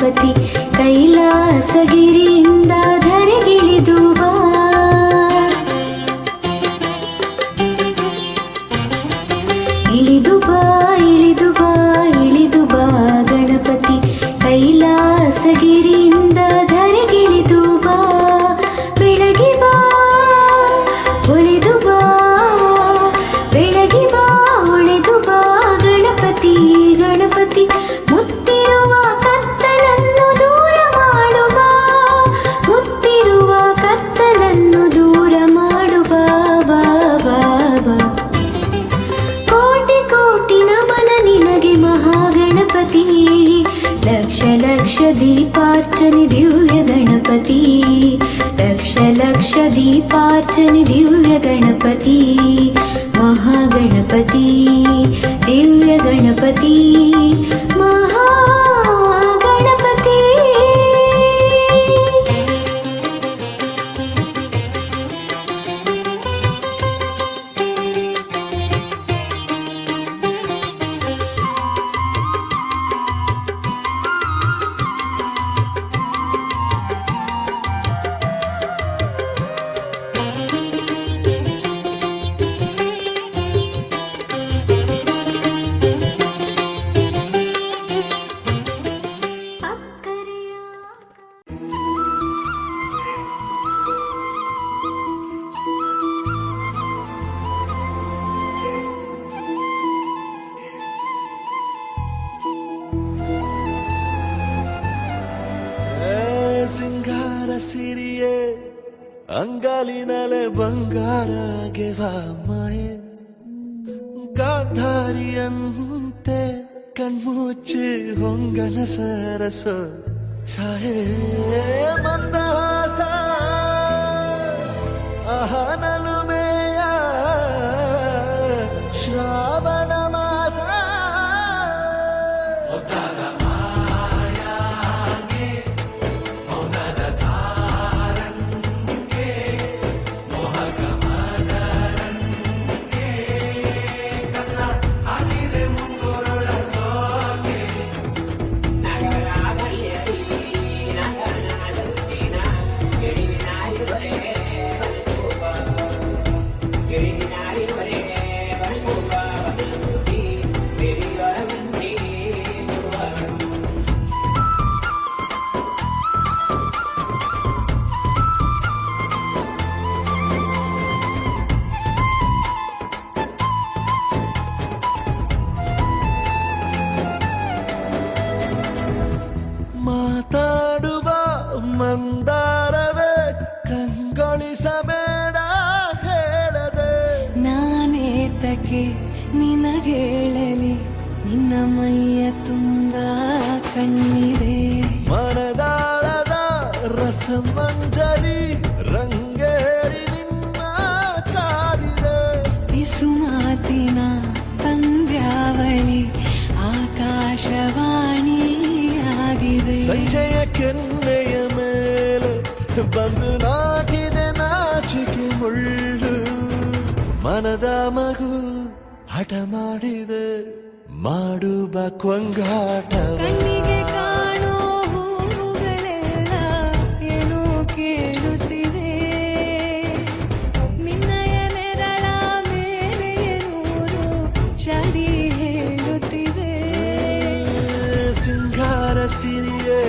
ಗಣಪತಿ ಕೈಲಾಸಗಿರಿಯಿಂದ ಧರೆಗಿಳಿದು ಬಾ. ಇಳಿದು ಬಾ ಇಳಿದು ಬಾ ಇಳಿದು ಬಾ ಗಣಪತಿ ಕೈಲಾಸಗಿರಿಯಿಂದ ಧರೆಗಿಳಿದು ಬಾ. ಬೆಳಗಿ ಬಾ ಒಳೆದು ಬಾ ಬೆಳಗಿ ಬಾ ಒಳೆದು ಬಾ ಗಣಪತಿ ಗಣಪತಿ ಮುತ್ತಿರುವ ಕತ್ತಲನ್ನು ದೂರ ಮಾಡು ಬಾ. ಮುತ್ತಿರುವ ಕತ್ತಲನ್ನು ದೂರ ಮಾಡು ಬಾ ಬಾ ಬಾ ಬಾ. ಕೋಟಿ ಕೋಟಿ ನಮನ ನಿನಗೆ ಮಹಾಗಣಪತಿ ಲಕ್ಷ ಲಕ್ಷ ದೀಪಾರ್ಚನೆ ದಿವ್ಯ ಗಣಪತಿ. ಲಕ್ಷ ಲಕ್ಷ ದೀಪಾರ್ಚನೆ ದಿವ್ಯ ಗಣಪತಿ ಮಹಾಗಣಪತಿ ದಿವ್ಯ ಗಣಪತಿ ಮಹಾಗಣಪತಿ. ಸಿಂಗಾರ ಸಿರಿಯೇ ಅಂಗಾಲಿನಲೆ ಬಂಗಾರ ಗೆವಾ ಮಾಯೆ. ಗಾಂಧಾರಿಯಂತೆ ಕಣ್ಮುಚ್ಚಿ ಹೊಂಗನ ಸರಸ ಛಾಯೆ. ಮಂದಹಾಸ ಅಹನಲುಮೆಯ ಶ್ರಾವಣ ಮಾಸ. ಮಾತಾಡುವ ಮಂದಾರವೇ ಕಂಗೊಳಿಸಬೇಡ ಹೇಳದೆ. ನಾನೇತಕ್ಕೆ ನಿನಗೇಳಲಿ ನಿನ್ನ ಮೈಯ ತುಂಬ ಕಣ್ಣಿದೆ. ಮನದಾಳದ ರಸಮಂಜರಿ ರಂಗೇರಿ ನಿನ್ನ ಕಾದಿದೆ. ಬಿಸು ಮಾತಿನ ಪಂದ್ಯಾವಳಿ ಆಕಾಶವಾಣಿಯಾಗಿದೆ. ಸಂಜೆಯ ಕೆನ್ನೆಯ ಮೇಲೆ ಬಂದು ನಾಟಿದೆ ನಾಚಿಕೆ ಮುಳ್ಳು. ಮನದ ಮಗು ಹಠ ಮಾಡಿದೆ ಮಾಡುವ ಕೊಂಗಾಟವ. ಕಣ್ಣಿಗೆ ಕಾಣೋ ಹೂವುಗಳೆಲ್ಲ ಏನೋ ಕೇಳುತ್ತಿವೆ. ನಿನ್ನಯ ನೆರಳ ಮೇಲೆ ನೂರು ಚಳಿ ಹೇಳುತ್ತಿವೆ. ಸಿಂಗಾರ ಸಿರಿಯೇ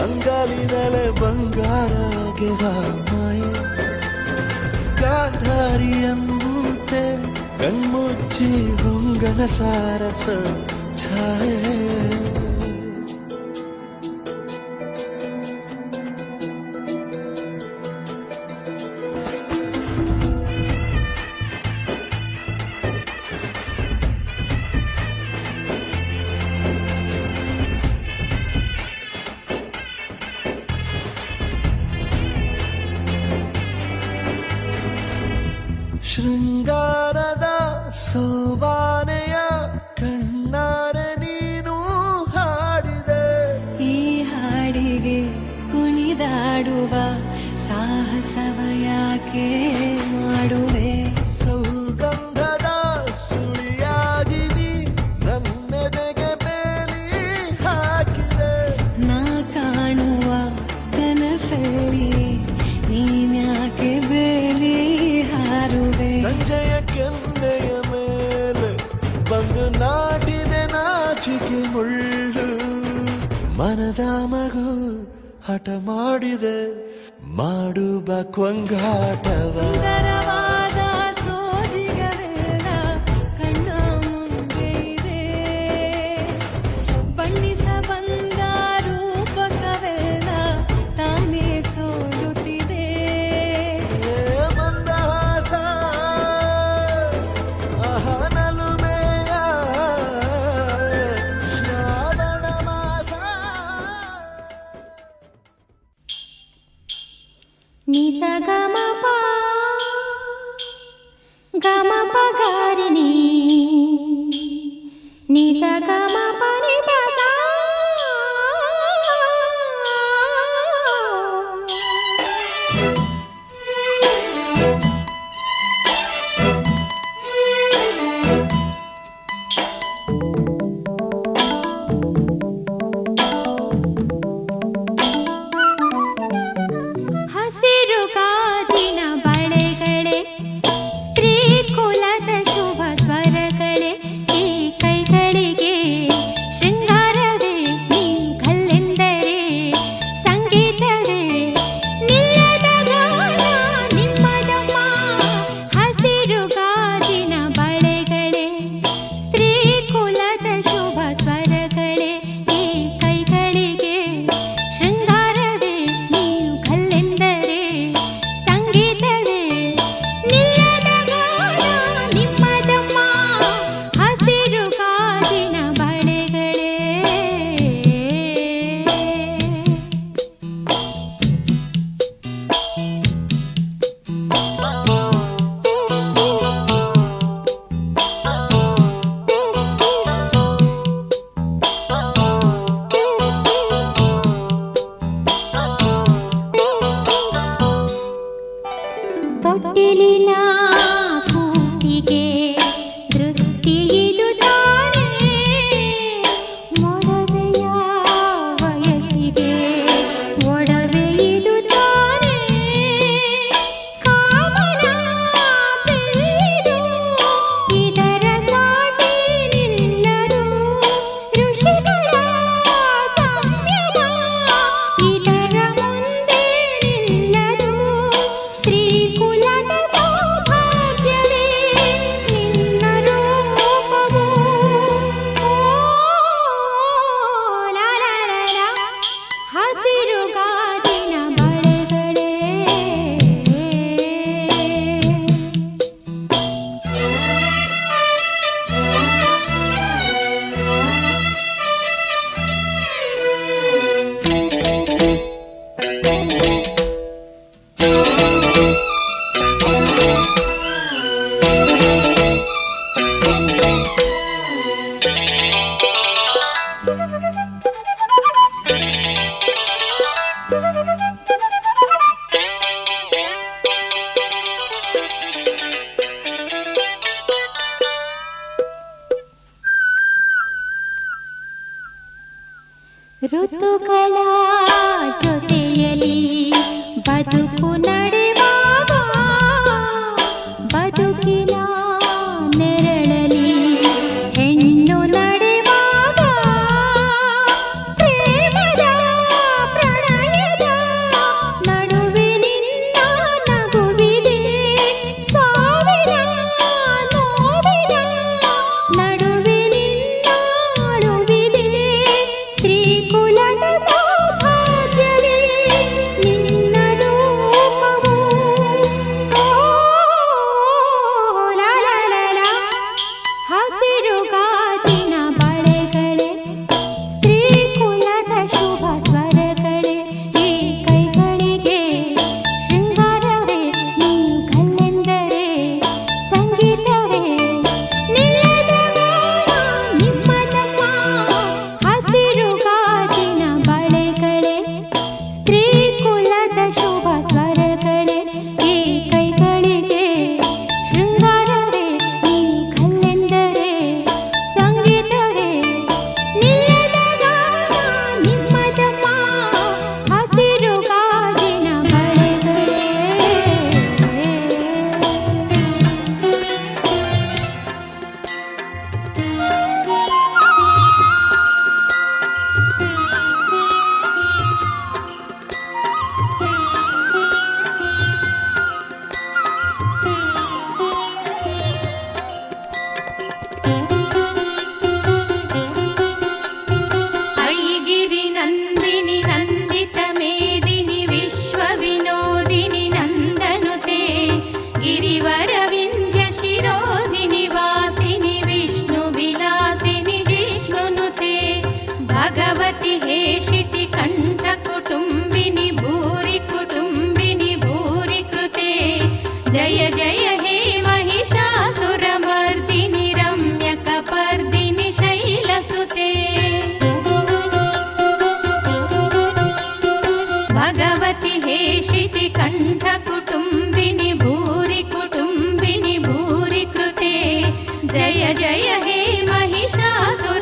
ಅಂಗಾಲಿನಲೆ ಬಂಗಾರ ಗೆವಾ ಮಾಯೆ. ಗಾಂಧಾರಿಯಂತೆ ಕಣ್ಮುಚ್ಚಿ ಹೊಂಗನ ಸಾರಸ ಛಾಯೆ. ಶೃಂಗಾರದ ಸೋಬಾನೆಯ ಕಣ್ಣಾರೆ ನೀನು ಹಾಡಿದೆ. ಈ ಹಾಡಿಗೆ ಕುಣಿದಾಡುವ ಸಾಹಸವ ಯಾಕೆ ಮಾಡುವೆ. ಸೌಗಂಧದ ಸುಳಿಯಾಗಿ ನೀ ನನ್ನೆದೆಗೆ ಬೇಲಿ ಹಾಕಿದೆ. ನಾ ಮುಳ್ಳು ಮನದ ಮಗು ಹಠ ಮಾಡಿದೆ ಮಾಡುವ ಕೊಂಗಾಟವ ಸುಂದರವಾದ ಸೋಜಿಗವೆಲ್ಲ ಕಣ್ಣ ಮುಂದೆ ಇದೆ ಬಣ್ಣಿಸ ಬಂದ ರೂಪಕವೆಲ್ಲ ತಾನೇ ಸೋಲುತ್ತಿದೆ ಮಂದಹಾಸ ನಲುಮೆಯ ಶ್ರಾವಣ ಮಾಸ ನಿಸ ಗಮ ಪ ಗಮ ಪ ಗಾರಿನಿ ನಿಸ ಗಮ ಪ ನಿ ಪ ಸಾ. ಹಸಿರು ಗಾಜಿನ ಬಳೆಗಳೇ ಸ್ತ್ರೀ ಕುಲದ ಶುಭ ಸ್ವರಗಳೇ ಈ ಕೈಗಳಿಗೆ ಶೃಂಗಾರವೇ ನೀ ಕಲ್ಲೆಂದರೆ ಸಂಗೀತವೇ ನಿಲ್ಲದ ಗಾನ ನಿಮ್ಮದಮ್ಮ. ಹಸಿರು ಗಾಜಿನ ಬಳೆಗಳೇ ಸ್ತ್ರೀ ಕುಲದ ಶುಭ ಸ್ವರಗಳೇ ಈ ಕೈಗಳಿಗೆ ಶೃಂಗಾರವೇ ನೀವು ಕಲ್ಲೆಂದರೆ ಸಂಗೀತವೇ ನಿಲ್ಲದ ಗಾನ ನಿಮ್ಮದಮ್ಮ. ಹಸಿರು ಗಾಜಿನ ಬಳೆಗಳೇ ತೊಟ್ಟಿಲಿನ ಕೂಸಿಗೆ ದೃಷ್ಟಿಯಿದು ತಾನೇ ಮೊಡವೆಯ ವಯಸ್ಸಿಗೆ ಒಡವೆಯಿದು ತಾನೇ ಕಾಮನ ಬೆಳೆದು ಇದರ ಸಾಟಿ ನಿಲ್ಲದು ಋಷಿಗಳ ಸಂಯಮ ಇದರ ಮುಂದೆ ನಿಲ್ಲದು ಸ್ತ್ರೀ ಕುಲದ ಸೌಭಾಗ್ಯವೇ ನಿನ್ನ ರೂಪವು. ಲಾ ಲಾ ಲಾ ಲಾ. ಹಸಿರು ಗಾಜಿನ ಬಳೆಗಳೇ ಋತುಗಳ ಜೊತೆಯಲ್ಲಿ ಬದುಕು ನಡೆವಾಗ ಬದುಕಿನ ನೆರಳಲಿ ಹೆಣ್ಣು ನಡೆವಾಗ ಪ್ರೇಮದ ಪ್ರಣಯದ ನಡುವೆ ನಿನ್ನ ನಗುವಿದೆ ಸಾವಿರ ನೋವಿನ ನಡುವೆ ನಿನ್ನ ಅಳುವಿದೆ ಸ್ತ್ರೀ ಕುಲದ ಸೌಭಾಗ್ಯವೇ ನಿನ್ನ ರೂಪವು. भगवति हेशिति कण्ठ कुटुम्बिनि भूरि कुटुम्बिनि भूरि कृते जय जय हे महिषासुरमर्दिनि रम्यकपर्दिनि शैलसुते भगवति हेशिति कण्ठ कुटुम्बिनि भूरि कुटुम्बिनि भूरि कृते जय जय हे महिषासुरमर्दिनि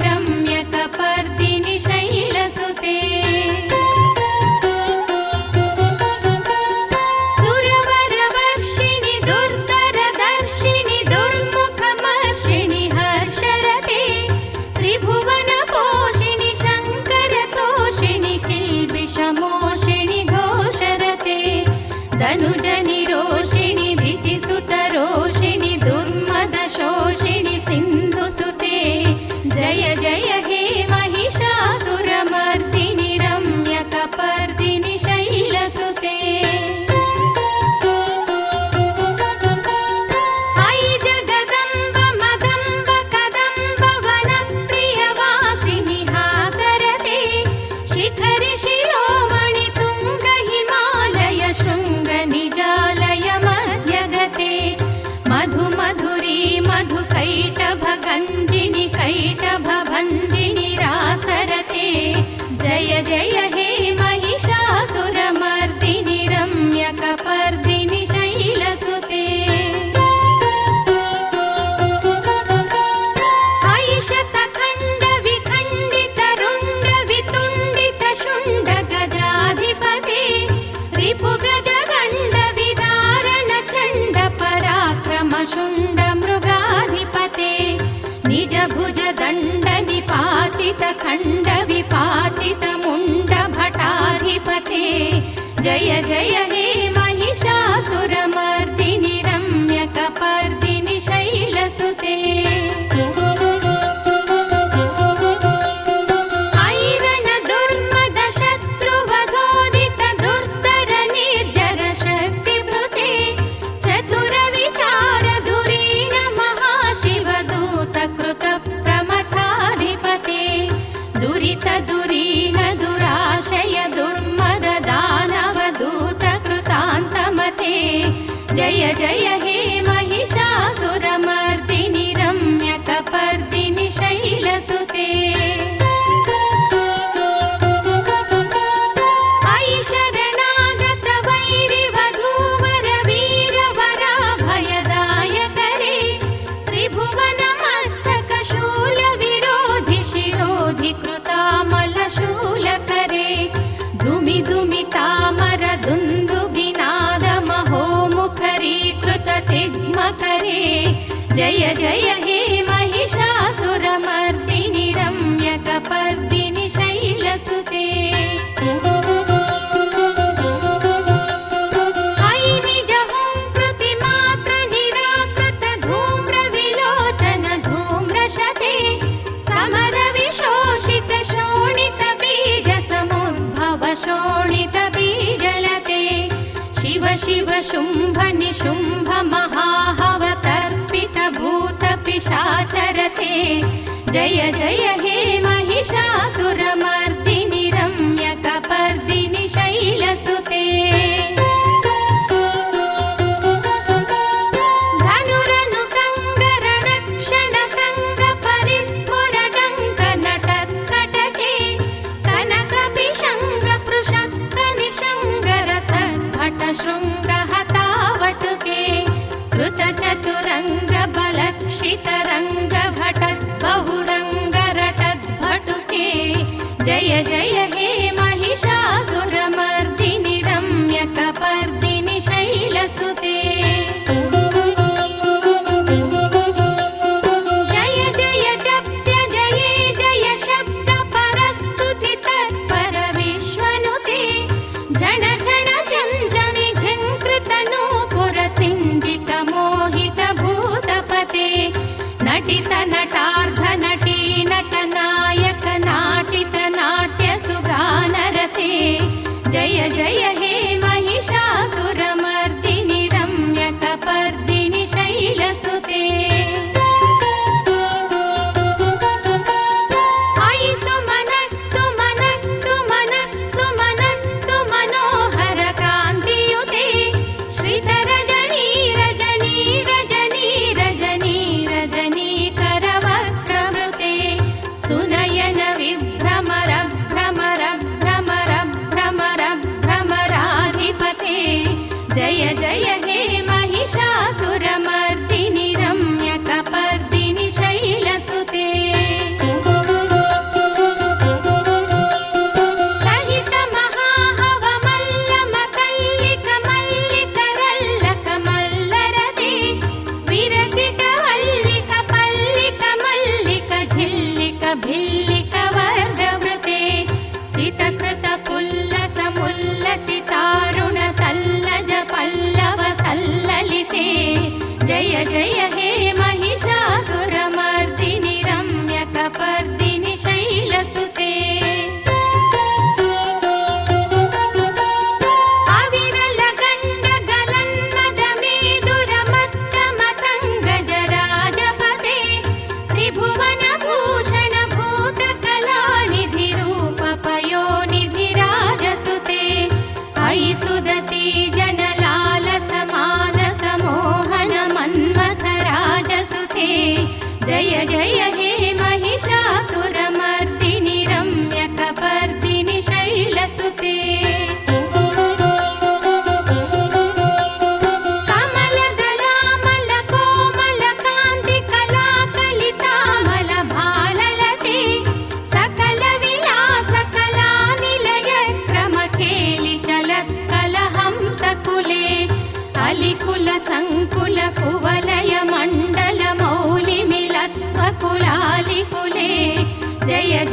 रम्यकपर्दिनि शैलसुते सुरवरवर्षिणि दुर्धरदर्शिनि दुर्मुखमर्षिणि हर्षरते त्रिभुवनपोषिणि शङ्करतोषिणि किल्बिषमोषिणि घोषरते धनुजनिरोषिणि दितिसुतरोषिणि दुर्मदशोषिणि सिन्धुसुते जय जय हे महिषासुरमर्दिनि रम्यकपर्दिनि शैलसुते अयि जगदम्ब मदम्ब कदम्ब वनप्रियवासिनि हासरते शिखरि शिरोमणि तुङ्ग हिमालय शृङ्ग निजालय मध्यगते मधु मधुरी मधुकैटभगञ्जिनि कैटभभञ्जिनि रासरते जय जय हे महिषासुरमर्दिनि रम्यकपर्दिनि शैलसुते अयि शतखण्ड विखण्डित रुण्ड वितुण्डित शुण्ड गजाधिपते रिपुगज गण्ड विदारण चण्ड पराक्रम शुण्ड मृगाधिपते निज भुज दण्ड निपातित खण्ड विपातित मुण्ड भटाधिपते जय जय हे महिषासुरमर्दिनि रम्यकपर्दिनि शैलसुते ऐरण दुर्मद शत्रुवधोदित दुर्धर निर्जर शक्तिभृते चतुर विचार धुरीण महाशिवदूत कृत प्रमथाधिपते दुरित दुरीन दुराशय दुर्मद दानव दूत कृतान्तमते जय जय हे महिषासुरमर्दिनि रम्यकपर्दिनि शैलसुते अयि शरणागत वैरिवधूवर वीरवराभयदायकरे त्रिभुवनमस्तक शूल विरोधि शिरोधि कृतामल शूलकरे धुमि धुमि तामर दुन्दुभिनाद महोमुखरीकृत तिग्मकरे जय जय हे महिषासुरमर्दिनि रम्यकपर्दिनि शैलसुते अयि निजहुं प्रतिमात्र निराकृत धूम्र विलोचन धूम्रशते समर विशोषित शोणित बीज समुद्भव शोणित बीजलते शिव शिव शुम्भ निशुम्भ महाहवतर्पित भूत पिशाचरते जय जय हे महिषासुरमर्दिनि रम्यकपर्दिनि शैलसुते धनुरनु संगर रक्षण संग परिस्फुर डङ्क नटत्कटके कनक पिशङ्ग पृषक्क निशङ्गर सद्भट शृङ्ग हतावटुके कृत चतुरङ्ग बलक्षित रङ्ग भटत् बहुरङ्ग रटत् भटुके जय जय हे महिषासुरमर्दिनि रम्यकपर्दिनि शैलसुते जय जय जप्य जये जय शब्द परस्तुति तत्पर विश्वनुते झण झण झञ्झमि झङ्कृत नूपुर सिञ्जित मोहित भूतपते नटित नटार्ध नटी नट नायक नाटित नाट्य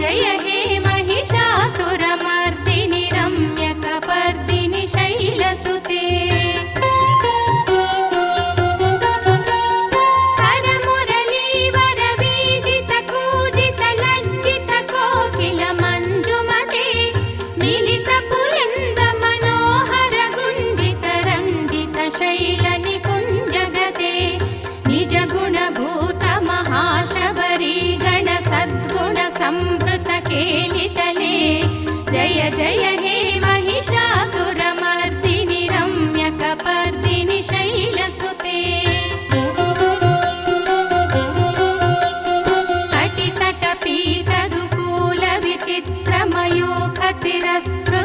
जय हे महिषासुरमर्दिनि रम्यकपर्दिनि शैलसुते केलितले जय जय हे महिषासुरमर्दिनि रम्यकपर्दिनि शैलसुते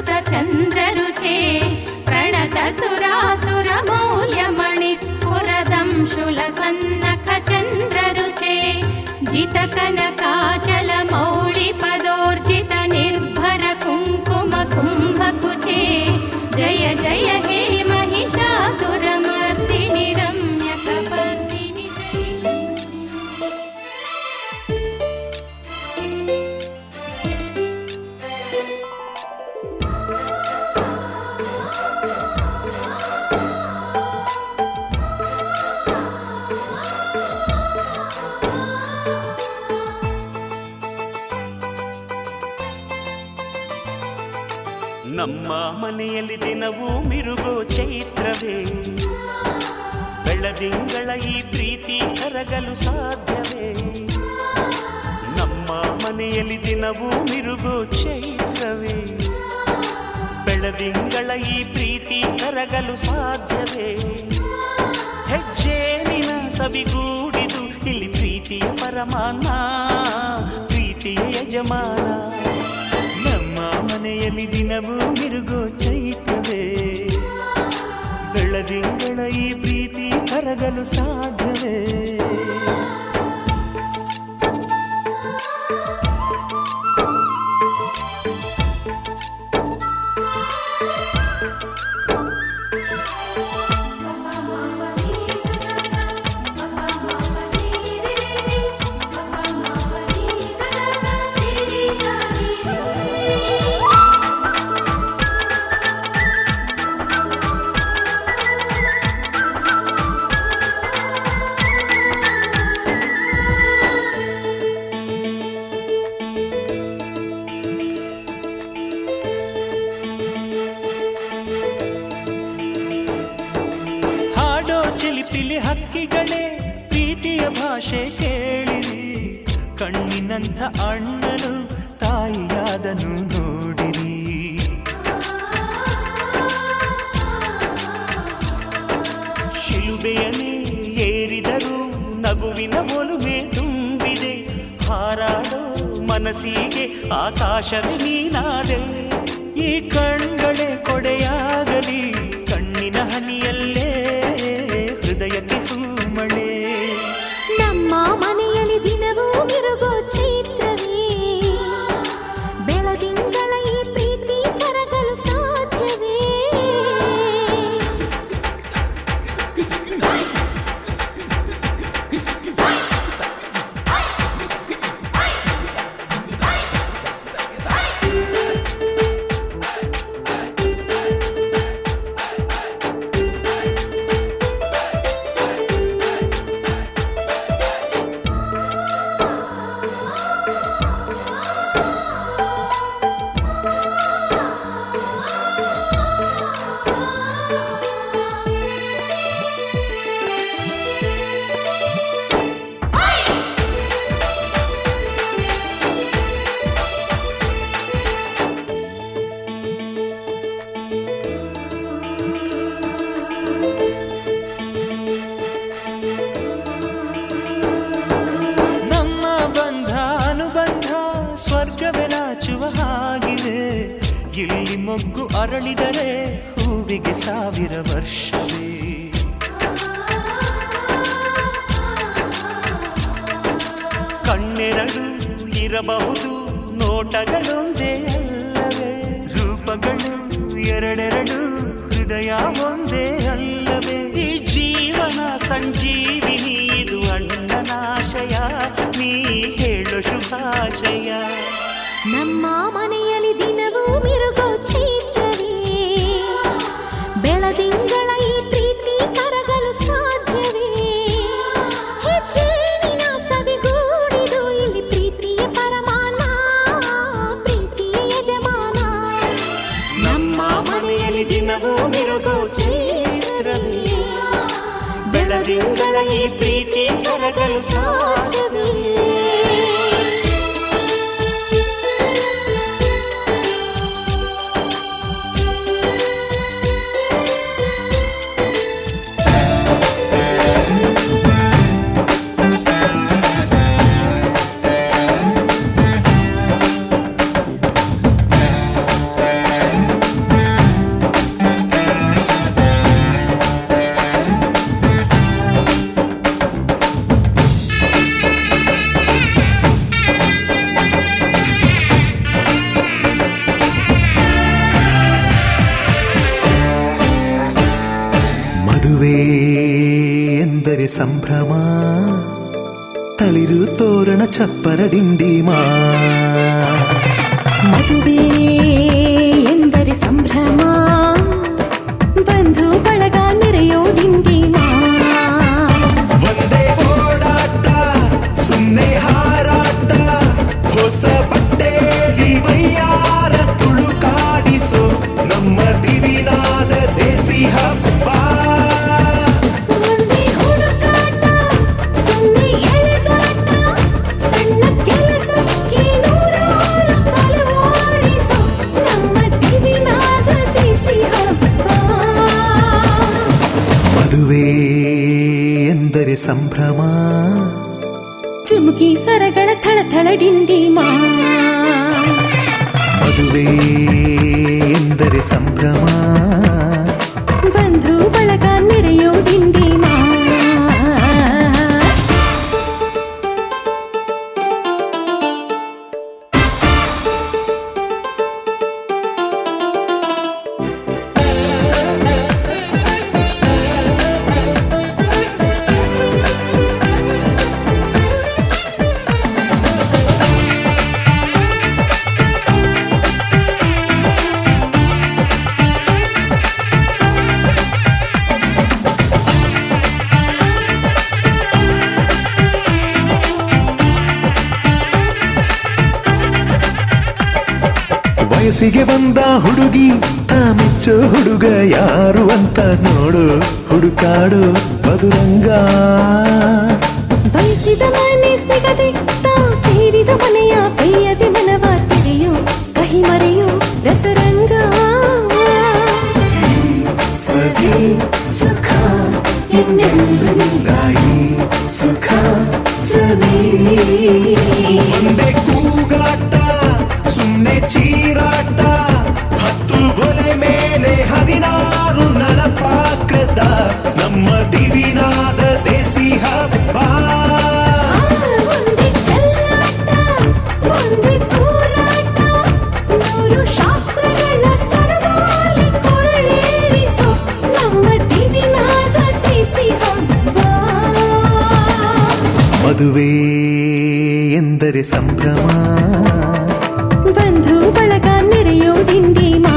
कटितटपीतदुकूलविचित्रमयूखतिरस्कृतचन्द्ररुचे प्रणतसुरासुरमौल्यमणिस्फुरदंशुलसन्नखचन्द्ररुचे जितकनकाचलमौळिपदोर्जित निर्भर कुङ्कुम कुम्भकुचे जय जय हे महिषासुरमर्दिनि रम्यकपर्दिनि ನಮ್ಮ ಮನೆಯಲ್ಲಿ ದಿನವೂ ಮಿರುಗೋ ಚೈತ್ರವೇ ಬೆಳದಿಂಗಳ ಈ ಪ್ರೀತಿ ಕರಗಲು ಸಾಧ್ಯವೇ ನಮ್ಮ ಮನೆಯಲ್ಲಿ ದಿನವೂ ಮಿರುಗೋ ಚೈತ್ರವೇ ಬೆಳದಿಂಗಳ ಈ ಪ್ರೀತಿ ಕರಗಲು ಸಾಧ್ಯವೇ ಹೆಜ್ಜೇನಿನ ಸವಿಗೂಡಿದು ಇಲ್ಲಿ ಪ್ರೀತಿಯ ಪರಮಾನ ಪ್ರೀತಿಯ ಯಜಮಾನ ಮನೆಯಲ್ಲಿ ದಿನವೂ ಮಿರುಗೋ ಚೈತ್ರವೇ ಬೆಳದಿಂಗಳ ಈ ಪ್ರೀತಿ ಕರಗಲು ಸಾಧ್ಯವೇ ಚಿಲಿಪಿಲಿ ಹಕ್ಕಿಗಳೇ ಪ್ರೀತಿಯ ಭಾಷೆ ಕೇಳಿರಿ ಕಣ್ಣಿನಂಥ ಅಣ್ಣನು ತಾಯಿಯಾದನು ನೋಡಿರಿ ಶಿಲುಬೆಯನ್ನೇ ಏರಿದರೂ ನಗುವಿನ ಒಲುಮೆ ತುಂಬಿದೆ ಹಾರಾಡೋ ಮನಸ್ಸಿಗೆ ಆಕಾಶವೇ ನೀನಾದೆ ಈ ಕಣ್ಗಳೇ ಕೊಡೆಯಾಗಲಿ ಕಣ್ಣಿನ ಹನಿಯಲ್ಲೇ ಹೃದಯಕ್ಕೆ ಹೂಮಳೆ ನಮ್ಮ ಮನೆಯಲ್ಲಿ ದಿನವೂ ಮಿರುಗೋ ಚೈತ್ರವೇ ಬೆಳದಿಂಗಳ ಈ ಪ್ರೀತಿ ಕರಗಲು ಸಾಧ್ಯವೇ ಸ್ವರ್ಗವೇ ನಾಚುವ ಹಾಗಿವೆ ಇಲ್ಲಿ ಮೊಗ್ಗು ಅರಳಿದರೆ ಹೂವಿಗೆ 1000 ವರ್ಷವೇ ಕಣ್ಣೆರಡು ಇರಬಹುದು ನೋಟಗಳೊಂದೇ ಅಲ್ಲವೇ ರೂಪಗಳು ಎರಡೆರಡು ಹೃದಯ ಒಂದೇ ಅಲ್ಲವೇ ಈ ಜೀವನ ಸಂಜೀವಿನಿ ಇದು ಅಣ್ಣನಾಶಯ ನೀ ಹೇಳು ಶುಭಾಶಯ ನಮ್ಮ ಮನೆಯಲ್ಲಿ ದಿನವೂ ಮಿರುಗೋ ಚೈತ್ರವೇ ಬೆಳದಿಂಗಳ ಈ ಪ್ರೀತಿ ಕರಗಲು ಸಾಧ್ಯವೇ ಹೆಜ್ಜೆನಿನ ಸವಿಗೂಡಿದು ಇಲ್ಲಿ ಪ್ರೀತಿಯ ಪರಮಾನ ಪ್ರೀತಿಯ ಯಜಮಾನ ನಮ್ಮ ಮನೆಯಲ್ಲಿ ದಿನವೂ ಮಿರುಗೋ ಚೈತ್ರವೇ ಬೆಳದಿಂಗಳ ಈ ಪ್ರೀತಿ ಕರಗಲು ಸಾಧ್ಯವೇ ಮದುವೆ ಎಂದರೆ ಸಂಭ್ರಮ ತಳಿರು ತೋರಣ ಚಪ್ಪರ ಡಿಂಡಿಮಾ ಮದುವೆ ಎಂದರೆ ಸಂಭ್ರಮ ಬಂಧು ಬಳಗ ನೆರೆಯೋ ಡಿಂಡಿಮಾ ಒಂದೇ ಓಡಾಟ ಸುಮ್ಮನೆ ಹಾರಾಟ ಹೊಸ ಬಟ್ಟೆಲಿ ವೈಯಾರ ತುಳುಕಾಡಿಸೋ ನಮ್ಮ ದಿವಿನಾದ ದೇಸಿ ಹಬ್ಬ ಒಂದೇ ಹುಡುಕಾಟ ಸುಮ್ಮನೆ ಎಳೆದಾಟ ಸಣ್ಣ ಕೆಲಸಕ್ಕೆ ನೂರಾರು ತಲವಾಡಿಸೋ ನಮ್ಮ ದಿವಿನಾದ ದೇಸಿ ಹಬ್ಬ ಮದುವೆ ಎಂದರೆ ಸಂಭ್ರಮ ಚುಮುಕಿ ಸರಗಳ ಥಳಥಳ ಡಿಂಡಿಮಾ ಮದುವೆ ಎಂದರೆ ಸಂಭ್ರಮ ಬಂಧು ಬಳಗ ನೆರೆಯೋ ಡಿಂಡಿಮಾ ವಯಸ್ಸಿಗೆ ಬಂದ ಹುಡುಗಿ ತಾ ಮೆಚ್ಚೋ ಹುಡುಗ ಯಾರು ಅಂತ ನೋಡು ಹುಡುಕಾಡು ಮಧುರಂಗ ಬಯಸಿದ ಮನೆ ಸಿಗದೆ ತಾ ಸೇರಿದ ಮನೆಯ ಕೈಯದೆ ಮನವ ತೆರೆಯೋ ಕಹಿ ಮರೆಯೋ ರಸರಂಗ ಸವಿ ಸುಖ ಇನ್ನೆಲ್ಲೂ ಇಲ್ಲ ಈ ಸುಖ ಸವಿ ಒಂದೇ ಕೂಗಾಟ ಸುಮ್ಮನೆ ಚೀರಾಟ ಹತ್ತು ಒಲೆ ಮೇಲೆ 16 ನಳಪಾಕದ ನಮ್ಮ ದಿವಿನಾದ ದೇಸಿ ಹಬ್ಬ ಒಂದೇ ಚೆಲ್ಲಾಟ ಒಂದೇ ತೂರಾಟ ನೂರು ಶಾಸ್ತ್ರಗಳ ಸರದಾಲಿ ಕೊರಳೇರಿಸೋ ನಮ್ಮ ದಿವಿನಾದ ದೇಸಿ ಹಬ್ಬ ಮದುವೆ ಎಂದರೆ ಸಂಭ್ರಮ ಬಂಧು ಬಳಗ ನೆರೆಯೋ ಡಿಂಡಿಮಾ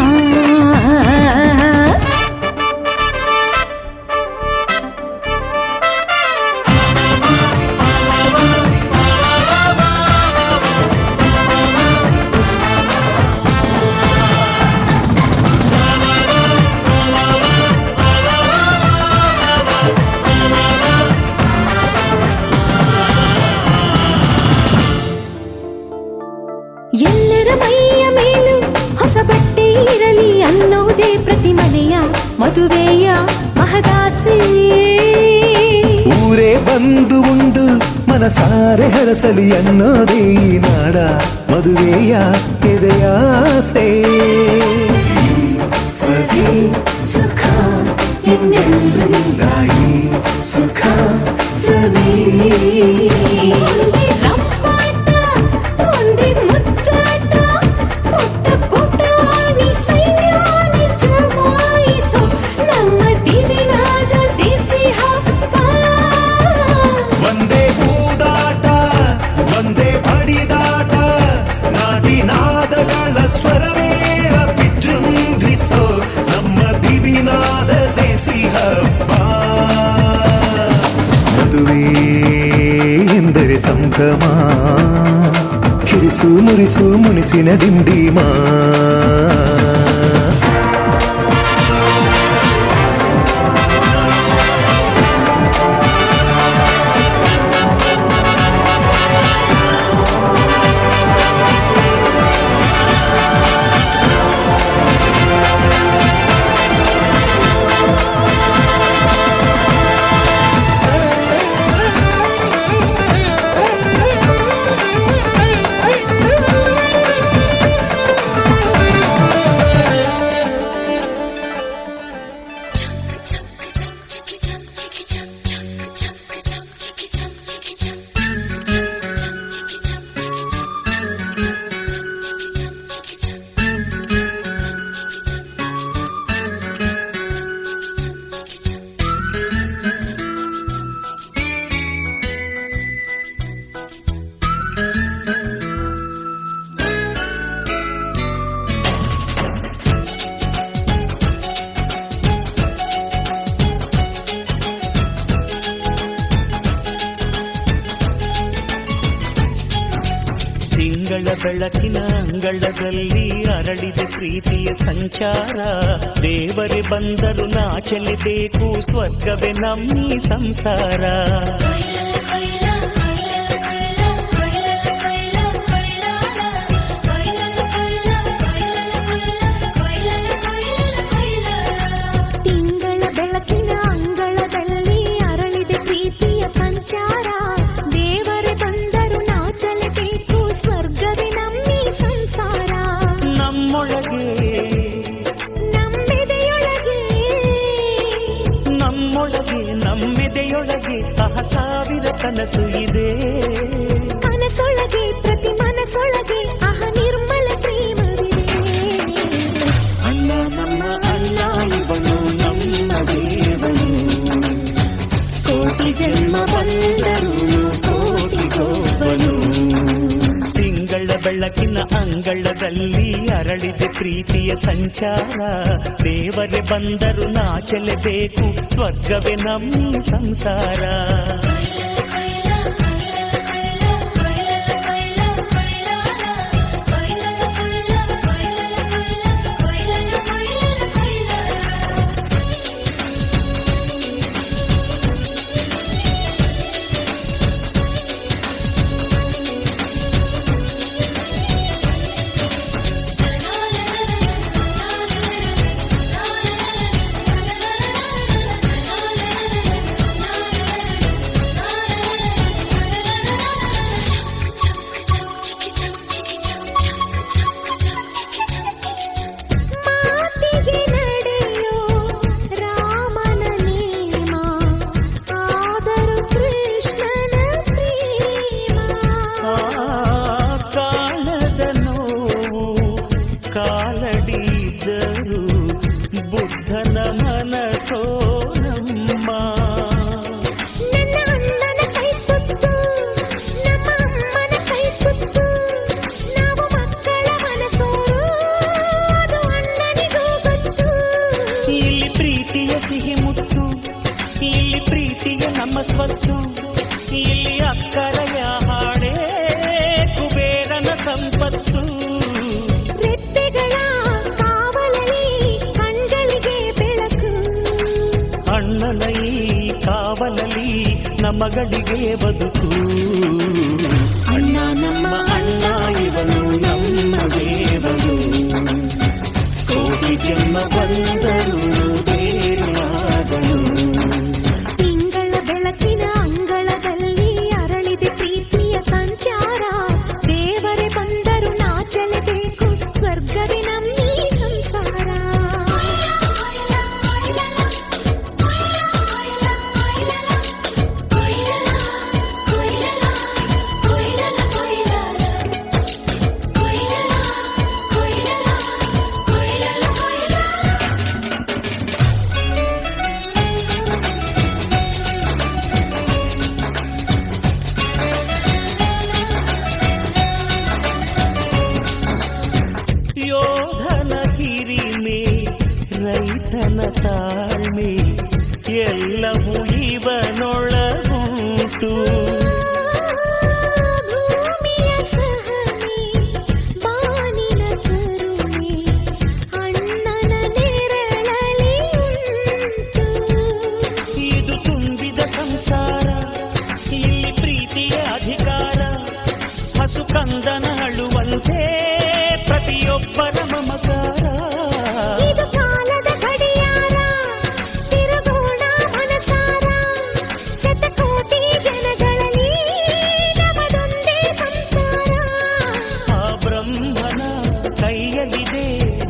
ಎಲ್ಲರ ಮೈಯ ಮೇಲೂ ಹೊಸ ಬಟ್ಟೆ ಇರಲಿ ಅನ್ನೋದೇ ಪ್ರತಿ ಮನೆಯ ಮದುವೆಯ ಮಹದಾಸೆ ಊರೇ ಬಂದು ಉಂಡು ಮನಸಾರೆ ಹರಸಲಿ ಅನ್ನೋದೇ ಈ ನಾಡ ಮದುವೆಯ ಎದೆಯಾಸೆ ಸವಿ ಸುಖ ಇನ್ನೆಲ್ಲೂ ಇಲ್ಲ ಈ ಸುಖ ಸವಿ ಒಂದೇ ರಂಪಾಟ ಒಂದೇ ಮುದ್ದಾಟ ಪುಟ್ಟ ಪುಟಾಣಿ ಸೈನ್ಯಾನಿ ಜಮಾಯಿಸೋ ನಮ್ಮ ದಿವಿನಾದ ದೇಸಿ ಹಬ್ಬ ಒಂದೇ ಹೂದಾಟ ಒಂದೇ ಬಡಿದಾಟ ನಾಡಿನ ಸ್ವರವೇಳ ವಿಜೃಂಭಿಸೋ ನಮ್ಮ ದಿವಿನಾದ ದೇಸಿ ಹಬ್ಬ. ಮದುವೆ ಎಂದರೆ ಸಂಭ್ರಮ, ಕಿರಿಸು ಮುರಿಸು ಮುನಿಸಿನ ಡಿಂಡಿಮಾ. ತಿಂಗಳ ಬೆಳಕಿನ ಅಂಗಳದಲ್ಲಿ ಅರಳಿದ ಪ್ರೀತಿಯ ಸಂಚಾರ. ದೇವರೇ ಬಂದರು ನಾಚಲೇಬೇಕು, ಸ್ವರ್ಗವೇ ನಮ್ಮಿ ಸಂಸಾರ. ತಿಂಗಳ ಬೆಳಕಿನ ಅಂಗಳದಲ್ಲಿ ಅರಳಿದ ಪ್ರೀತಿಯ ಸಂಚಾರ. ದೇವರೇ ಬಂದರು ನಾಚಲೇಬೇಕು, ಸ್ವರ್ಗವೇ ನಮ್ಮಿ ಸಂಸಾರ. ನಮ್ಮೊಳಗೆ ನಮ್ಮೆದೆಯೊಳಗೆ ಸಾವಿರ ಕನಸು ಇದೆ. ಕನಸೊಳಗೆ ಪ್ರತಿ ಮನಸೊಳಗೆ ನಿರ್ಮಲ ಪ್ರೇಮವಿದೆ. ಅಣ್ಣ ನಮ್ಮ ಅಣ್ಣ ಇವನು ನಮ್ಮ ದೇವನು, ಕೋಟಿ ಜನ್ಮ ಬಂದರು ಕೋಟಿಗೊಬ್ಬನು. ತಿಂಗಳ ಬೆಳಕಿನ ಅಂಗಳದಲ್ಲಿ ಅರಳಿದ ಪ್ರೀತಿಯ ಸಂಚಾರ. ದೇವರೇ ಬಂದರು ನಾಚಲೇಬೇಕು, ಸ್ವರ್ಗವೇ ನಮ್ಮಿ ಸಂಸಾರ. ಕಾಲಡಿದ್ದರು ಬುದ್ಧನ ಮನಸೋ ನಮ್ಮ. ನನ್ನ ಅಣ್ಣನ ಕೈ ತುತ್ತು, ನಮ್ಮ ಅಮ್ಮನ ಕೈ ತುತ್ತು, ನಾವು ಮಕ್ಕಳ ಮನಸೋರು, ಅದು ಅಣ್ಣನಿಗೂ ಗೊತ್ತು. ಇಲ್ಲಿ ಪ್ರೀತಿಯ ಸಿಹಿ ಮುತ್ತು, ಇಲ್ಲಿ ಪ್ರೀತಿಯ ನಮ್ಮ ಸ್ವತ್ತು, ಇಲ್ಲಿ ಅಕ್ಕರೆಯ ಹಾಡೇ ಕುಬೇರನ ಸಂಪತ್ತು. ಅಣ್ಣನ ಈ ಕಾವಲಲ್ಲಿ ನಮಗಳಿಗೆ ಬದುಕು. ಅಣ್ಣ ನಮ್ಮ ಅಣ್ಣ ಇವನು ನಮ್ಮ ದೇವನು, ಕೋಟಿ ಜನ್ಮ ಬಂದರು ಬೇರೆಯಾದನು. ತಿಂಗಳ ಬೆಳಕಿನ ಅಂಗಳದಲ್ಲಿ ಅರಳಿದ ಪ್ರೀತಿಯ ಸಂಚಾರ. ದೇವರೇ ಬಂದರು ನಾಚಲೇಬೇಕು, ಸ್ವರ್ಗವೇ ನಮ್ಮಿ ಸಂಸಾರ. ಯೋಧನ ಹಿರಿಮೆ ರೈತನ ತಾಳ್ಮೆ ಎಲ್ಲವೂ ಇವನೊಳಗುಂಟು. ಭೂಮಿಯ ಸಹನೆ ಬಾನಿನ ಕರುಣೆ ಅಣ್ಣನ ನೆರಳಲ್ಲಿ ಉಂಟು. ಇದು ತುಂಬಿದ ಸಂಸಾರ, ಇಲ್ಲಿ ಪ್ರೀತಿಯ ಅಧಿಕಾರ. ಹಸು ಕಂದನ ಅಳುವಂತೆ ಪ್ರತಿಯೊಬ್ಬರ ಮಮಕಾರ. ಇದು ಕಾಲದ ಗಡಿಯಾರ, ತಿರುಗೋಣ ಮನಸಾರ. ಶತಕೋಟಿ ಜನಗಳಲ್ಲಿ ನಮದೊಂದೇ ಸಂಸಾರ. ಆ ಬ್ರಹ್ಮನ ಕೈಯಲ್ಲಿದೆ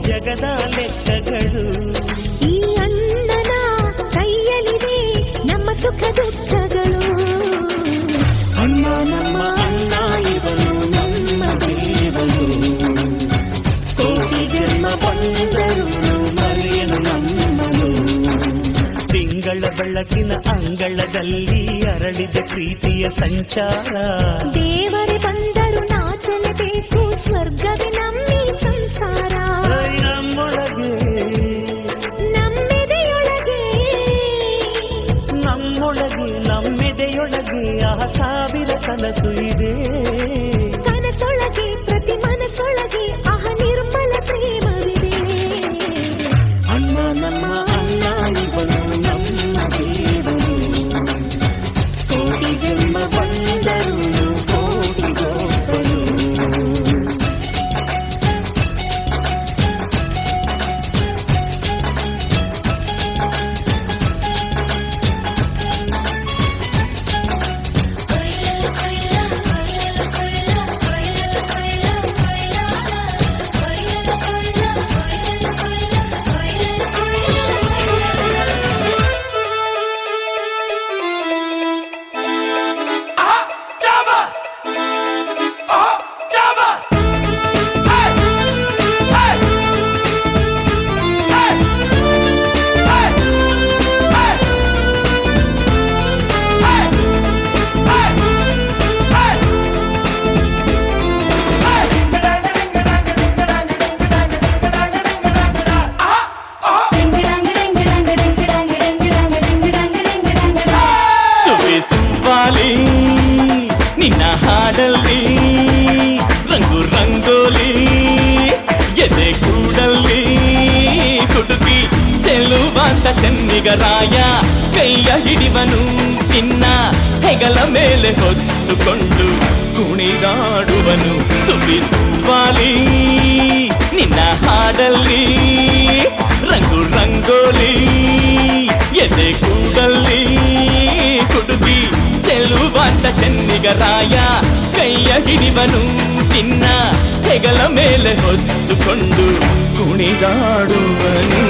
ಜಗದ ಲೆಕ್ಕಗಳು. ಈ ಅಣ್ಣನ ಕೈಯಲ್ಲಿದೆ ನಮ್ಮ ಸುಖ ದುಃಖಗಳು. ಅಣ್ಣ ನಮ್ಮ ಅಣ್ಣ ಇವನು ನಮ್ಮ ದೇವನು. ಕೋಟಿ ಜನ್ಮ ಬಂದರು ಮರೆಯನು ನಮ್ಮನು. ತಿಂಗಳ ಬೆಳಕಿನ ಅಂಗಳದಲ್ಲಿ ಅರಳಿದ ಪ್ರೀತಿಯ ಸಂಚಾರ. ದೇವರೇ ಬಂದರು ನಾಚಲೇಬೇಕು, ಸ್ವರ್ಗವೇ ನಮ್ಮಿ ಸಂಸಾರ. ನಮ್ಮೊಳಗೆ ನಮ್ಮೆದೆಯೊಳಗೆ ನಮ್ಮೊಳಗೆ ನಮ್ಮೆದೆಯೊಳಗೆ ಆ ಸಾವಿರ ಕನಸು ಇದೆ. ಕನಸೊಳಗೆ ಪ್ರತಿ ಮನಸ್ಸೊಳಗೆ ಆಹ ನಿರ್ಮಲ ಪ್ರೇಮವಿದೆ. ಅಣ್ಣ ನಮ್ಮ ಅಣ್ಣ ಇವನು ನಮ್ಮ ದೇವನು. ಕೋಟಿ ಜನ್ಮ ಬಂದರು ಕೋಟಿಗೊಬ್ಬನು. ಸುವ್ವಾಲಿ ನಿನ್ನ ಹಾಡಲ್ಲಿ ರಂಗು ರಂಗೋಲಿ ಎದೆ ಕೂಡಲ್ಲಿ ಕುಡುಕಿ ಚೆಲ್ಲುವಂತ ಚೆನ್ನಿಗರಾಯ ಕೈಯ ಹಿಡಿವನು ನಿನ್ನ ಹೆಗಲ ಮೇಲೆ ಹೊತ್ತುಕೊಂಡು ಕುಣಿದಾಡುವನು. ಸುವ್ವಾಲಿ ನಿನ್ನ ಹಾಡಲ್ಲಿ ರಂಗು ರಂಗೋಲಿ ಎದೆ ಕೂಡಲ್ಲಿ ಕುಡುಕಿ ಚೆಲ್ಲುವಂತ ಚೆನ್ನಿಗರಾಯ ಕೈಯ ಹಿಡಿವನು ನಿನ್ನ ಹೆಗಲ ಮೇಲೆ ಹೊತ್ತುಕೊಂಡು ಕುಣಿದಾಡುವನು.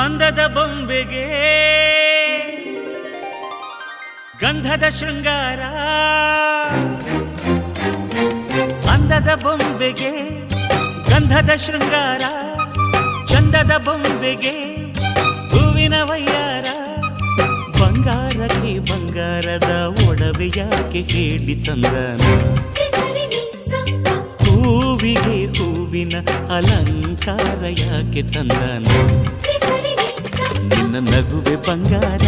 ಅಂದದ ಬೊಂಬೆಗೆ ಗಂಧದ ಶೃಂಗಾರ. ಅಂದದ ಬೊಂಬೆಗೆ ಗಂಧದ ಶೃಂಗಾರ. ಚಂದದ ಬೊಂಬೆಗೆ ಹೂವಿನ ವಯ್ಯಾರ. ಬಂಗಾರಕ್ಕೆ ಬಂಗಾರದ ಒಡವೆ ಯಾಕೆ ಹೇಳಿ ತಂದನ. ಹೂವಿಗೆ ಹೂವಿನ ಅಲಂಕಾರ ಯಾಕೆ ತಂದನ. ನಿನ್ನ ನಗುವೆ ಬಂಗಾರ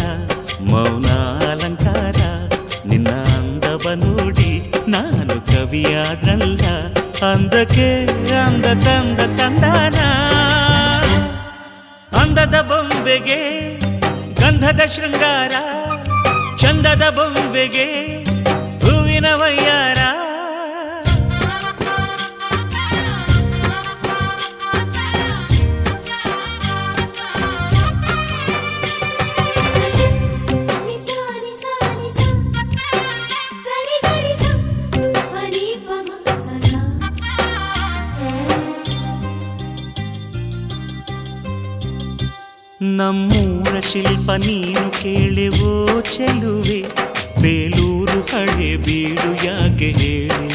ಮೌನ ಅಲಂಕಾರ ನಿನ್ನ ಅಂದವ ನೋಡಿ ನಾನು ಕವಿಯಾದ್ರಲ್ಲ ಅಂದಕ್ಕೆ ಅಂದ ತಂದ ತಂದಾನ ಅಂದದ ಬೊಂಬೆಗೆ ಗಂಧದ ಶೃಂಗಾರ ಚಂದದ ಬೊಂಬೆಗೆ ಹೂವಿನ ವಯ್ಯಾರ ನಮ್ಮೂರ ಶಿಲ್ಪ ನೀನು ಕೇಳೆವೋ ಚೆಲುವೆ ಬೇಲೂರು ಹಳೆ ಬೀಡು ಯಾಕೆ ಹೇಳಿ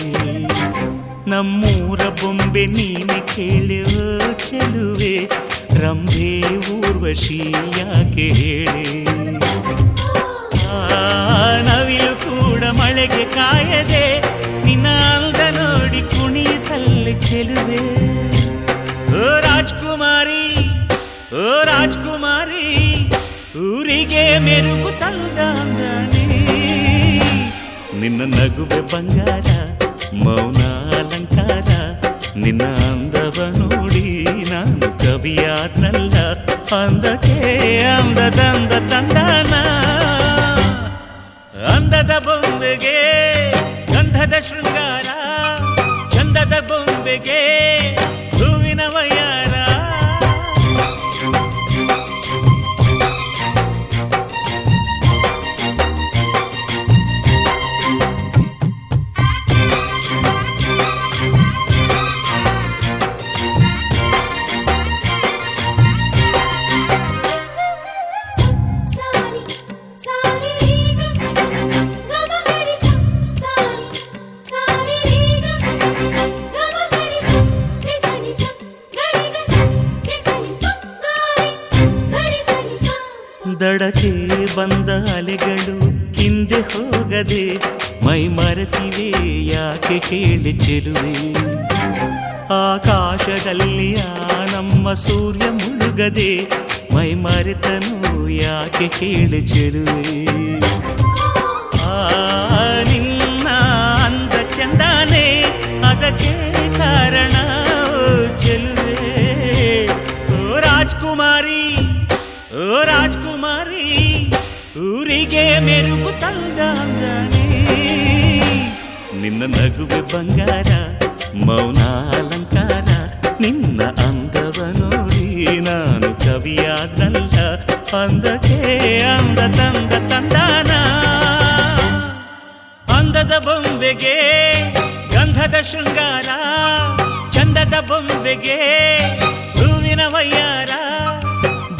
ನಮ್ಮೂರ ಬೊಂಬೆ ನೀನೆ ಕೇಳೆವೋ ಚೆಲುವೆ ರಂಭೆ ಊರ್ವಶಿ ಯಾಕೆ ಹೇಳಿ ನವಿಲು ಕೂಡ ಮಳೆಗೆ ಕಾಯದೆ ನಿನ್ನ ಅಂದ ನೋಡಿ ಕುಣಿತಲ್ಲಿ ಚೆಲುವೆ ಓ ರಾಜ್ಕುಮಾರಿ ಓ ರಾಜ್ಕುಮಾರಿ ಊರಿಗೆ ಮೆರುಗು ತಂದಾನೆ ನಿನ್ನ ನಗುವೆ ಬಂಗಾರ ಮೌನ ಅಲಂಕಾರ ನಿನ್ನ ಅಂದವ ನೋಡಿ ನಾನು ಕವಿಯಾದ್ನಲ್ಲ ಅಂದಕ್ಕೆ ಅಂದದಂದ ತಂದಾನ ಅಂದದ ಬೊಂಬೆಗೆ ಗಂಧದ ಶೃಂಗಾರ ಚಂದದ ಬೊಂಬೆಗೆ ಹೂವಿನ ವಯ್ಯಾರ ದಡಕ್ಕೆ ಬಂದ ಅಲೆಗಳು ಹಿಂದೆ ಹೋಗದೆ ಮೈ ಮರೆತಿವೆ ಯಾಕೆ ಕೇಳಿ ಚೆಲುವೆ ಆಕಾಶದಲ್ಲಿ ನಮ್ಮ ಸೂರ್ಯ ಮುಳುಗದೆ ಮೈ ಮರೆತನು ಯಾಕೆ ಕೇಳಿ ಚೆಲುವೆ ನಿನ್ನ ಅಂದ ಚಂದಾನೆ ಅದಕ್ಕೆ ಕಾರಣ ಚೆಲುವೆ ಓ ರಾಜ್ಕುಮಾರಿ ಓ ರಾಜ್ಕುಮಾರಿ ಊರಿಗೆ ಮೆರುಗು ತಂದಾನೆ ನಿನ್ನ ನಗುವೆ ಬಂಗಾರ ಮೌನ ಅಲಂಕಾರ ನಿನ್ನ ಅಂದವ ನೋಡಿ ನಾನು ಕವಿಯಾದ್ನಲ್ಲ ಅಂದಕ್ಕೆ ಅಂದ ತಂದ ತಂದಾನ ಅಂದದ ಬೊಂಬೆಗೆ ಗಂಧದ ಶೃಂಗಾರ ಚಂದದ ಬೊಂಬೆಗೆ ಹೂವಿನ ವಯ್ಯಾರ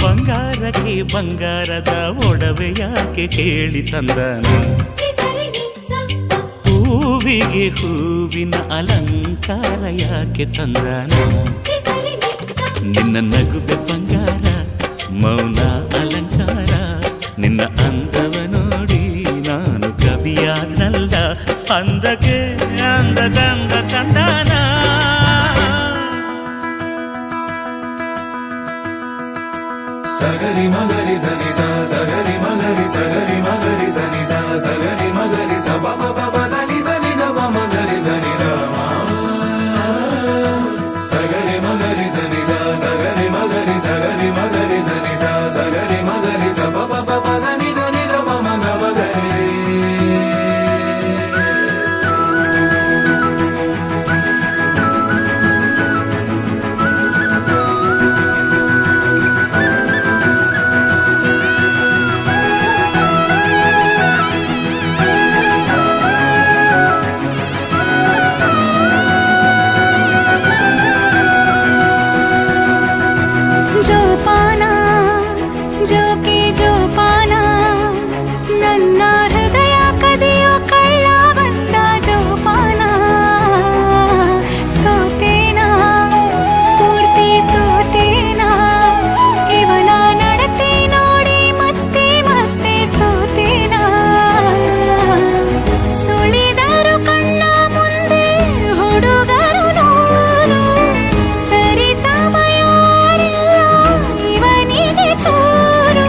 ಬಂಗಾರಕ್ಕೆ ಬಂಗಾರದ ಒಡವೆ ಯಾಕೆ ಕೇಳಿ ತಂದನ ಹೂವಿಗೆ ಹೂವಿನ ಅಲಂಕಾರ ಯಾಕೆ ತಂದನ ನಿನ್ನ ನಗುವೆ ಬಂಗಾರ ಮೌನ ಅಲಂಕಾರ ನಿನ್ನ ಅಂದವ ನೋಡಿ ನಾನು ಕವಿಯಾದ್ನಲ್ಲ ಅಂದಕ್ಕೆ ಅಂದದಂದ ತಂದಾನ ಸಗರಿ ಮಗರಿ ಸನಿ ಸ ಸಗರಿ ಮಗರಿ ಸಗರಿ ಮಗರಿ ಸನಿ ಸ ಸಗರಿ ಮಗರಿ ಸ ಬ ಬ ಬ ನಿ ಸನಿ ದ ಬ ಮಗರಿ ಸನಿ ದ ಸಗರಿ ಮಗರಿ ಸನಿ ಸ ಸಗರಿ ಮಗರಿ ಸಗರಿ ಮಗರಿ ಸನಿ ಸ ಸಗರಿ ಮಗರಿ ಸ ಬ ಬ ಬ ನಿ ದ ಬ ಮ ಗ ಮಗರಿ ಸರಿ ಸಮಯ ಇವನಿಗೆ ಚೂರು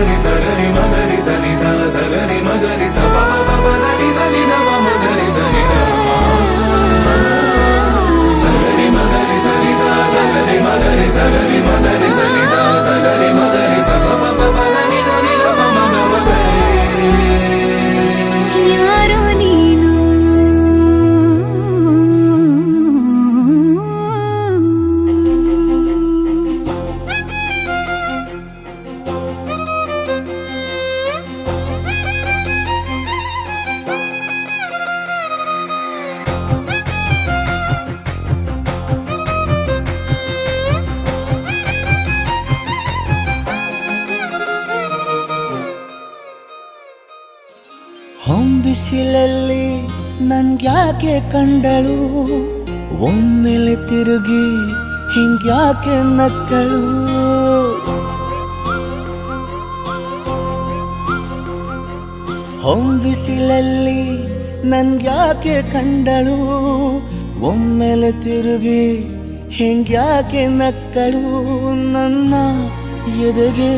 ಮಗರಿ ಸಗರಿ ಮಗರಿ ಸನಿ ಸ ಸಗರಿ ಮಗರಿ ಸ ಪ ಪ ಪ ದ ನಿ ಸ ನಿ ದ ಪ ಮಗರಿ ಸನಿ ದ ಸಗರಿ ಮಗರಿ ಸನಿ ಸ ಸಗರಿ ಮಗರಿ ಸಗರಿ ಮಗರಿ ಸನಿ ಸ ಸಗರಿ ಮಗರಿ ಸ ಪ ಪ ಪ ದ ನಿ ದ ಪ ಮ ಗ ಯಾರೋ ನೀನು ಹೊಂಬಿಸಿಲಲ್ಲಿ ನನ್ಗ್ಯಾಕೆ ಕಂಡಳು ಒಮ್ಮೆಲೆ ತಿರುಗಿ ಹಿಂಗ್ಯಾಕೆ ನಕ್ಕಳು ಹೊಂಬಿಸಿಲಲ್ಲಿ ನನ್ಗ್ಯಾಕೆ ಕಂಡಳು ಒಮ್ಮೆಲೆ ತಿರುಗಿ ಹಿಂಗ್ಯಾಕೆ ನಕ್ಕಳು ನನ್ನ ಎದೆಗೆ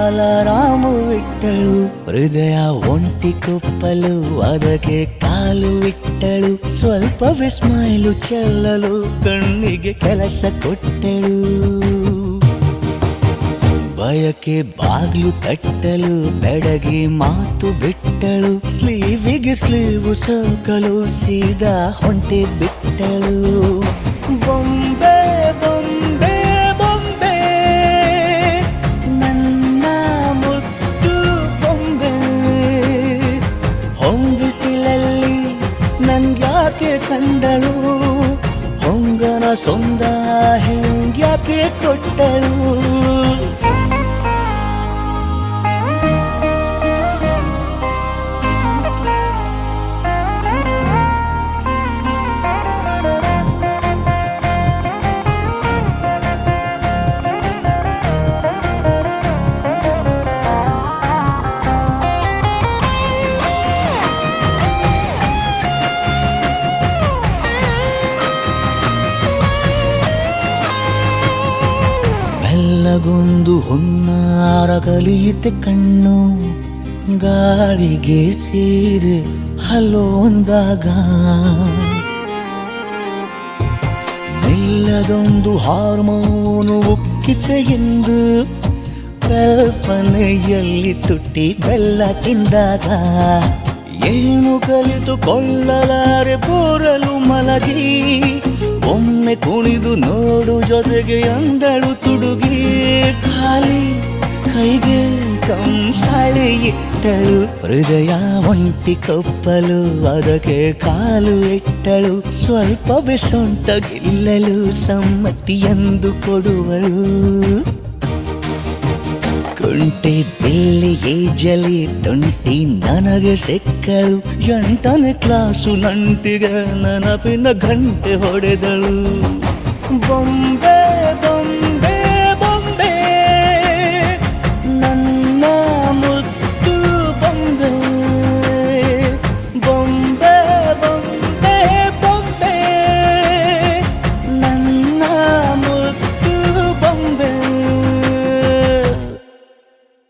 ಅಲಾರಾಮು ಇಟ್ಟಳು ಹೃದಯ ಒಂಟಿ ಕುಪ್ಪಲು ಅದಕ್ಕೆ ಕಾಲು ಇಟ್ಟಳು ಸ್ವಲ್ಪ ವಿಸ್ಮೈಲು ಚೆಲ್ಲಲು ಕಣ್ಣಿಗೆ ಕೆಲಸ ಕೊಟ್ಟಳು ಬಯಕೆ ಬಾಗ್ಲು ತಟ್ಟಲು ಬೆಡಗಿ ಮಾತು ಬಿಟ್ಟಳು ಸ್ಲೀವಿಗೆ ಸ್ಲೀವು ಸೋಕಲು ಸೀದಾ ಹೊಂಟೆ ಬಿಟ್ಟಳು ಬೊಂಬೆ ಬೊಂಬೆ ಬೊಂಬೆ ನನ್ನ ಮುದ್ದು ಬೊಂಬೆ ಹೊಂಬಿಸಿಲಲ್ಲಿ ನನ್ಗ್ಯಾಕೆ ಕಂಡಳು ಹೊಂಗನ ಸೊಂದ ಹೆಂಗ್ಯಾಕೆ ಕೊಟ್ಟಳು ಗೊಂದು ಹೊನ್ನಾರ ಕಲಿಯುತ್ತೆ ಕಣ್ಣು ಗಾಳಿಗೆ ಸೇರಿ ಹಲೋ ಅಂದಾಗ ನಿಲ್ಲದೊಂದು ಹಾರ್ಮೋನು ಉಕ್ಕಿತೆ ಎಂದು ಕಲ್ಪನೆಯಲ್ಲಿ ತುಟ್ಟಿ ಬೆಲ್ಲ ತಿಂದಾಗ ಏನು ಕಲಿತುಕೊಳ್ಳಲಾರೆ ಬೋರಲು ಮಲಗಿ ಒಮ್ಮೆ ಕುಣಿದು ನೋಡು ಜೊತೆಗೆ ಅಂದಳು ತುಡುಗಿ ಖಾಲಿ ಕೈಗೆ ಕಂಸಾಳೆ ಇಟ್ಟಳು ಹೃದಯ ಒಂಟಿ ಕಪ್ಪಲು ಅದಕ್ಕೆ ಕಾಲು ಇಟ್ಟಳು ಸ್ವಲ್ಪವೇ ಸೊಂಟ ಗಿಲ್ಲಲು ಸಮ್ಮತಿಯೆಂದು ಕೊಡುವಳು ಕುಂಟೆ ಬಿಲ್ಲಿ ಏಜಲಿ ತುಂಟಿ ನನಗೆ ಸಿಕ್ಕಳು 8ನೇ ಕ್ಲಾಸು ನಂಟಿಗೆ ನೆನಪಿನ ಗಂಟೆ ಹೊಡೆದಳು ಬೊಂಬೆ